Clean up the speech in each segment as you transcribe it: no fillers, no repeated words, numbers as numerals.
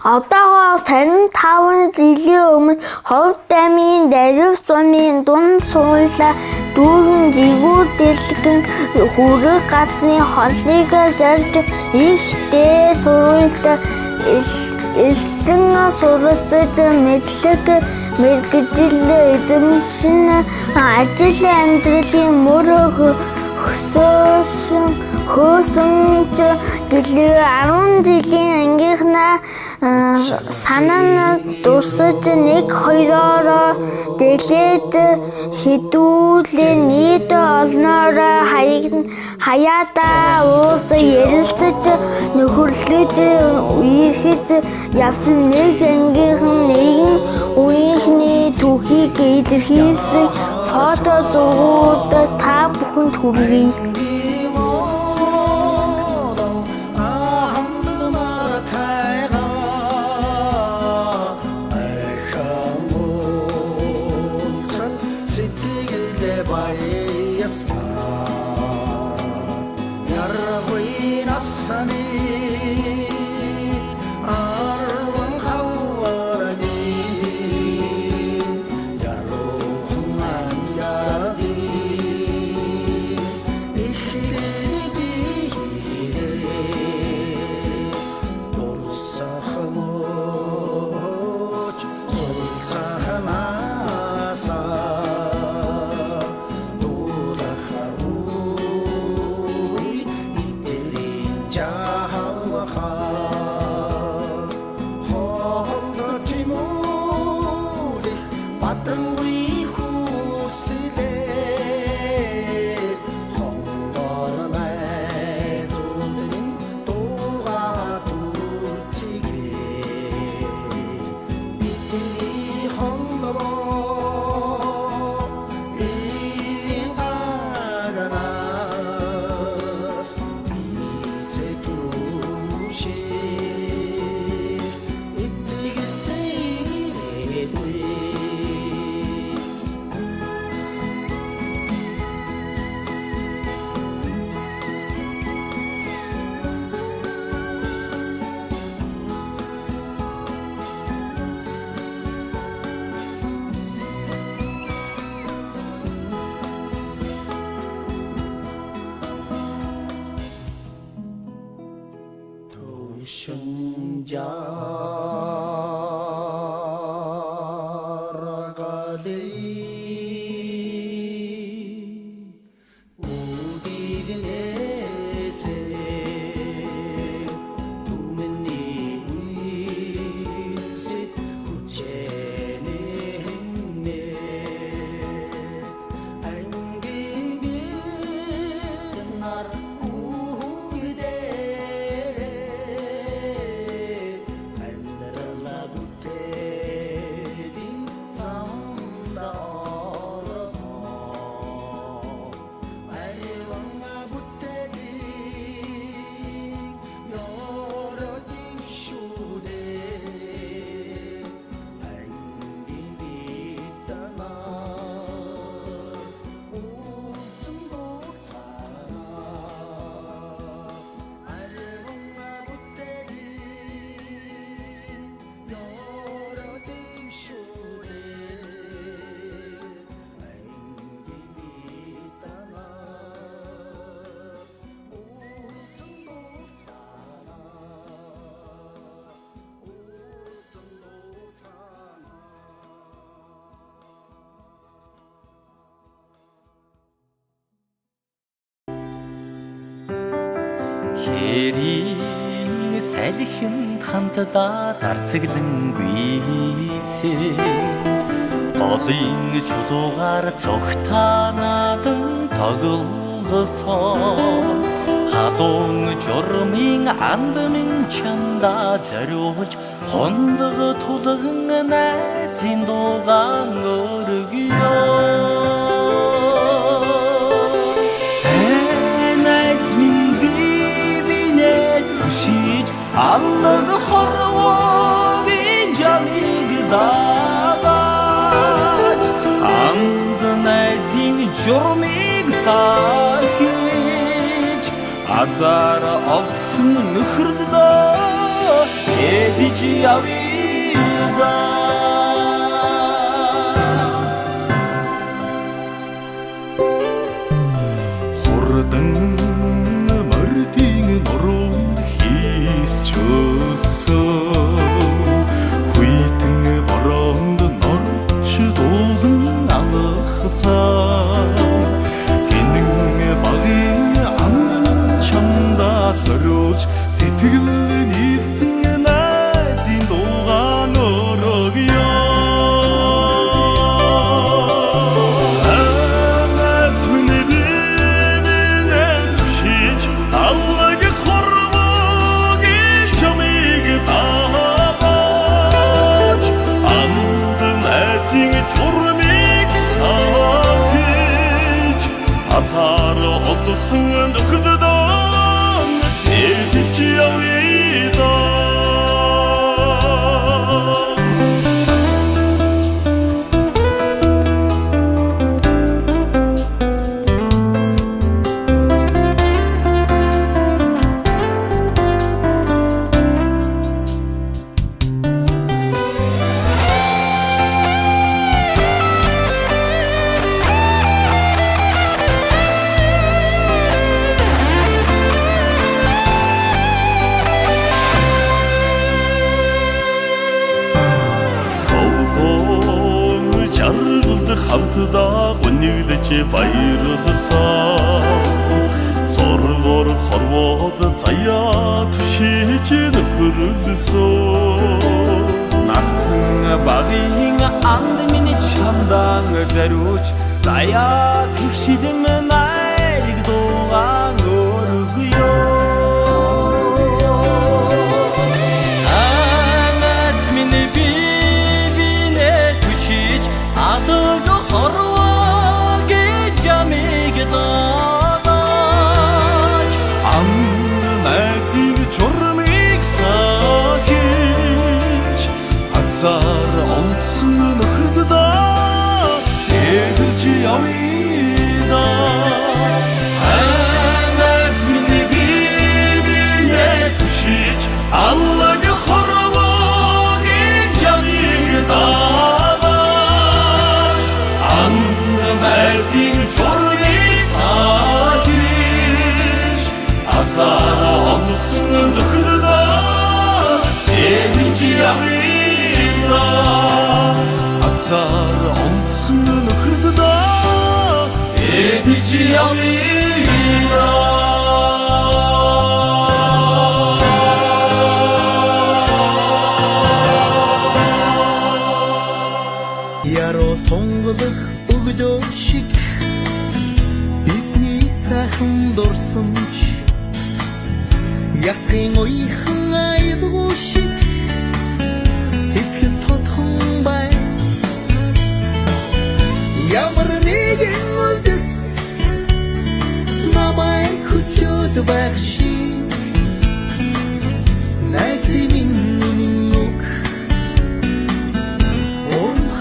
Одоогоос 55 жилийн өмнө Ховд аймгийн Дарив сумын дунд суурлаа дүүрэн жигүүр дэлгэн хүрэх газрын холыг зорж их дээд сургуульд элсэн суралцаж мэдлэг мэргэжил эзэмшин ажил амьдралын мөр хөөсөнж гэлээ 10 жилийн ангийнхнаа санаа нь дурсаж нэг хоёроо дэлээд хідүүлээ нийт олноор хаяада уулз ярилцаж нөхөрлөж үерхэж явсан нэг ангийнхан нэгэн үеийнхний түүхийг илэрхийлсэн фото зургууд та бүхэнд хүргэе. Хэрийн салхинд хамтдаа дарцэглэнгүйсээ голын чулуугаар цогтаанадан тоглосон хадуун журмын андмын чамда зориулж хондог тулган найзын дуугаан өргөё. Аллах хорвогийн жамиг дагаж анд найзын журмыг сахиж азар олсон нөхөрлөө эдич явида хордон мөрдийн нуруунд хийсчөөсөн хүйтэн бороонд норч дуулан алхсан гинэн багын аман чамда зориулж сэтгэл нийлсэн найзын дуугаан өргөё Атар одсон нөхдөдөн эдэлж явъя жаргалд хамтдаа гүнэглэж баярласан зургоор хорвоод заяа түшиж нөхөрлсөн насан багийн анд миний чамдан зориулж заяа тэгшилэн найраг дуугаан өргөё 아득 хорвоог жамиг дааж амд найзын журмыг сахиж хацаар олдсон нөхөдөө эдэлж явъя анаас миний бивинэ түшиж аллаг хорвоог жамиг дааж найзын журмыг сахиж хацаар олдсон нөхөдөө эдэлж явъя хацаар олдсон нөхөдөө эдэлж явъя Яруу тунгалах өгдөө шиг бидний сайхан дурсамж яхин уйхан айдгуу шиг сэтгэл тотхон бай ямар нэгэн үлдэс намайг хүчөөд байх шиг найзын минь үг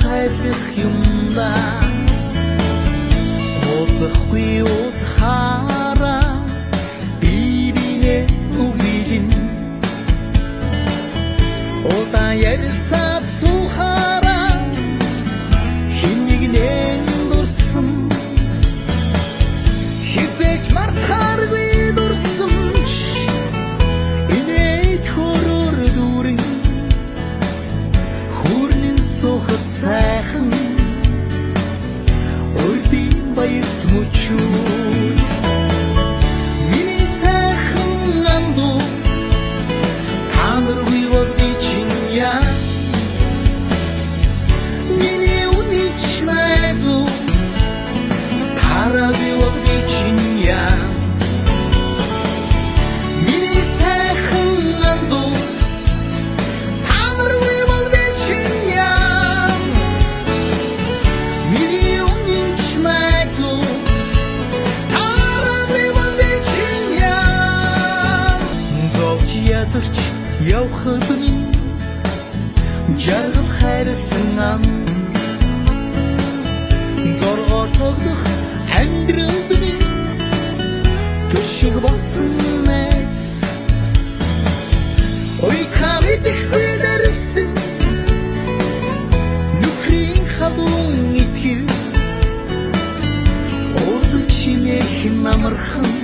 хайрлах юмда озхгүй утхара бибинэ үгилин ота ярилцаад сухара хинэгнэн дурсан хизээч мартахааргүй дурсамж инээд хорор дүүрэн хүрнэн сухад сайхан урдын баярт мөчөө амархан